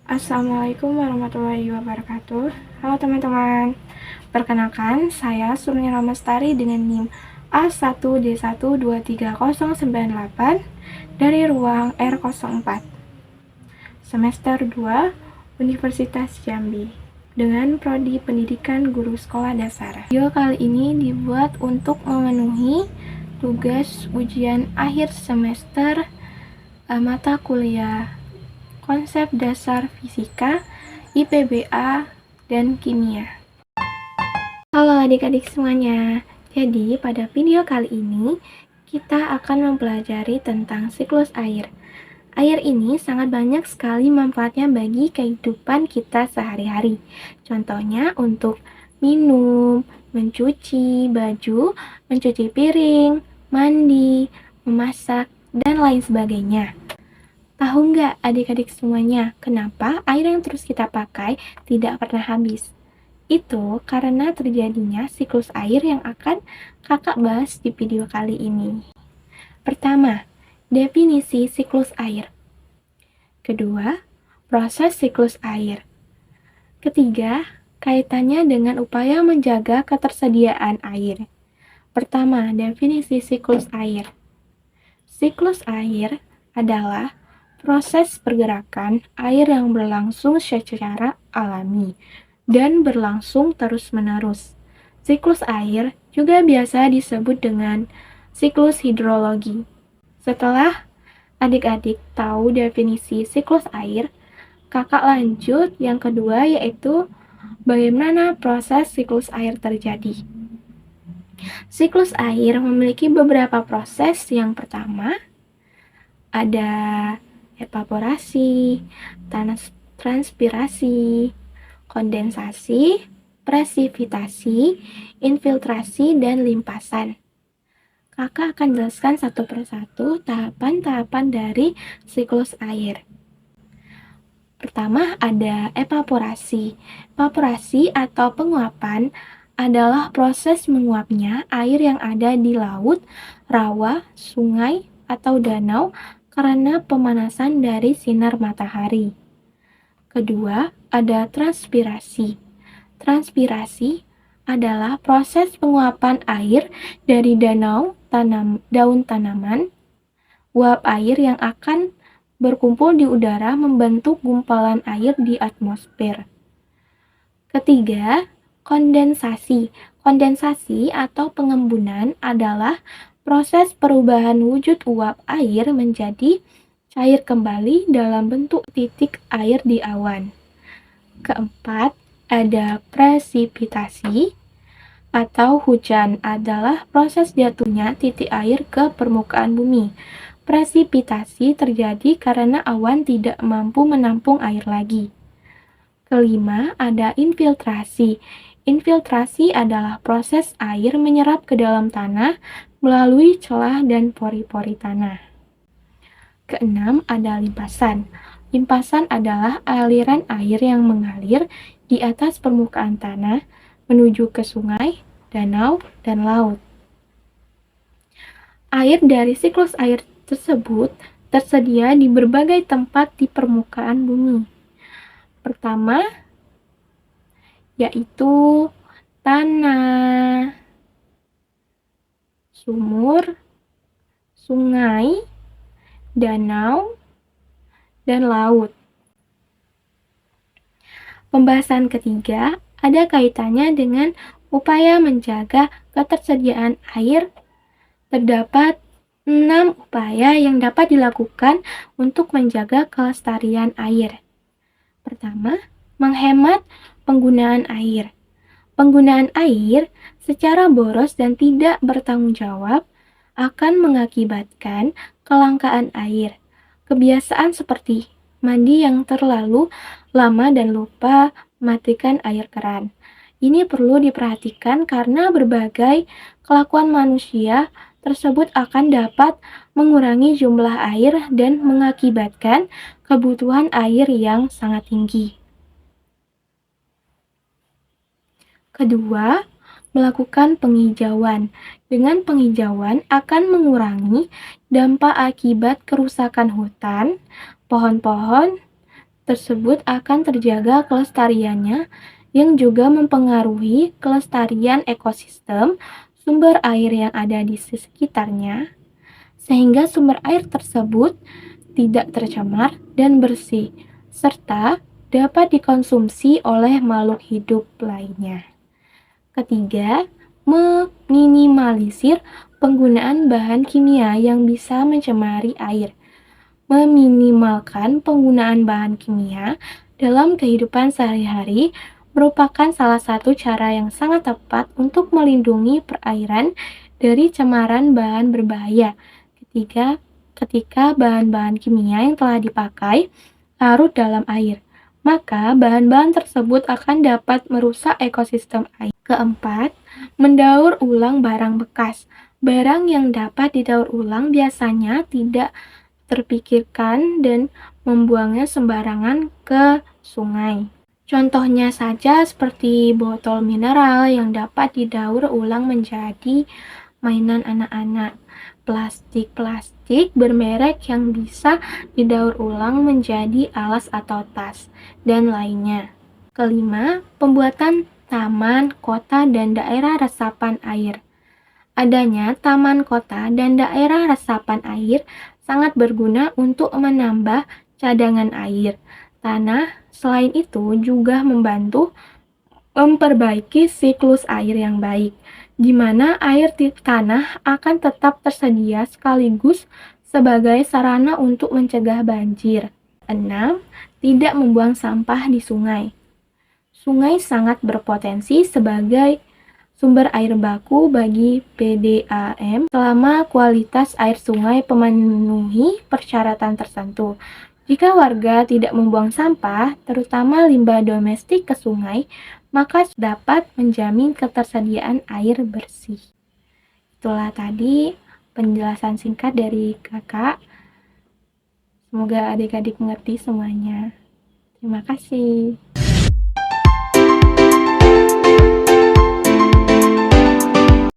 Assalamualaikum warahmatullahi wabarakatuh. Halo teman-teman, perkenalkan saya Surni Ramastari dengan NIM A1D1230098 dari ruang R04 semester 2 Universitas Jambi dengan prodi Pendidikan Guru Sekolah Dasar. Video kali ini dibuat untuk memenuhi tugas ujian akhir semester mata kuliah Konsep Dasar Fisika, IPBA, dan Kimia. Halo adik-adik semuanya. Jadi, pada video kali ini, kita akan mempelajari tentang siklus air. Air ini sangat banyak sekali manfaatnya bagi kehidupan kita sehari-hari. Contohnya untuk minum, mencuci baju, mencuci piring, mandi, memasak, dan lain sebagainya. Tahu nggak adik-adik semuanya, kenapa air yang terus kita pakai tidak pernah habis? Itu karena terjadinya siklus air yang akan kakak bahas di video kali ini. Pertama, definisi siklus air. Kedua, proses siklus air. Ketiga, kaitannya dengan upaya menjaga ketersediaan air. Pertama, definisi siklus air. Siklus air adalah proses pergerakan air yang berlangsung secara alami dan berlangsung terus-menerus. Siklus air juga biasa disebut dengan siklus hidrologi. Setelah adik-adik tahu definisi siklus air, kakak lanjut yang kedua yaitu bagaimana proses siklus air terjadi. Siklus air memiliki beberapa proses. Yang pertama, ada evaporasi, transpirasi, kondensasi, presipitasi, infiltrasi, dan limpasan. Kakak akan jelaskan satu persatu tahapan-tahapan dari siklus air. Pertama ada evaporasi. Evaporasi atau penguapan adalah proses menguapnya air yang ada di laut, rawa, sungai, atau danau karena pemanasan dari sinar matahari. Kedua, ada transpirasi. Transpirasi adalah proses penguapan air dari daun tanaman. Uap air yang akan berkumpul di udara membentuk gumpalan air di atmosfer. Ketiga, kondensasi. Kondensasi atau pengembunan adalah proses perubahan wujud uap air menjadi cair kembali dalam bentuk titik air di awan. Keempat, ada presipitasi atau hujan adalah proses jatuhnya titik air ke permukaan bumi. Presipitasi terjadi karena awan tidak mampu menampung air lagi. Kelima, ada infiltrasi. Infiltrasi adalah proses air menyerap ke dalam tanah melalui celah dan pori-pori tanah. Keenam, ada limpasan. Limpasan adalah aliran air yang mengalir di atas permukaan tanah menuju ke sungai, danau, dan laut. Air dari siklus air tersebut tersedia di berbagai tempat di permukaan bumi. Pertama, yaitu tanah, sumur, sungai, danau, dan laut. Pembahasan ketiga ada kaitannya dengan upaya menjaga ketersediaan air. Terdapat 6 upaya yang dapat dilakukan untuk menjaga kelestarian air. Pertama, menghemat penggunaan air. Penggunaan air secara boros dan tidak bertanggung jawab akan mengakibatkan kelangkaan air. Kebiasaan seperti mandi yang terlalu lama dan lupa matikan air keran. Ini perlu diperhatikan karena berbagai kelakuan manusia tersebut akan dapat mengurangi jumlah air dan mengakibatkan kebutuhan air yang sangat tinggi. Kedua, melakukan penghijauan. Dengan penghijauan akan mengurangi dampak akibat kerusakan hutan, pohon-pohon, tersebut akan terjaga kelestariannya, yang juga mempengaruhi kelestarian ekosistem sumber air yang ada di sekitarnya, sehingga sumber air tersebut tidak tercemar dan bersih, serta dapat dikonsumsi oleh makhluk hidup lainnya. Ketiga, meminimalisir penggunaan bahan kimia yang bisa mencemari air. Meminimalkan penggunaan bahan kimia dalam kehidupan sehari-hari merupakan salah satu cara yang sangat tepat untuk melindungi perairan dari cemaran bahan berbahaya. Ketika bahan-bahan kimia yang telah dipakai larut dalam air, maka bahan-bahan tersebut akan dapat merusak ekosistem air. Keempat, mendaur ulang barang bekas. Barang yang dapat didaur ulang biasanya tidak terpikirkan dan membuangnya sembarangan ke sungai. Contohnya saja seperti botol mineral yang dapat didaur ulang menjadi mainan anak-anak, plastik bermerek yang bisa didaur ulang menjadi alas atau tas, dan lainnya. Kelima, pembuatan taman, kota, dan daerah resapan air. Adanya taman kota dan daerah resapan air sangat berguna untuk menambah cadangan air tanah. Selain itu juga membantu memperbaiki siklus air yang baik, di mana air di tanah akan tetap tersedia sekaligus sebagai sarana untuk mencegah banjir. 6. Tidak membuang sampah di sungai. Sungai sangat berpotensi sebagai sumber air baku bagi PDAM selama kualitas air sungai memenuhi persyaratan tertentu. Jika warga tidak membuang sampah, terutama limbah domestik ke sungai, maka dapat menjamin ketersediaan air bersih. Itulah tadi penjelasan singkat dari kakak. Semoga adik-adik mengerti semuanya. Terima kasih.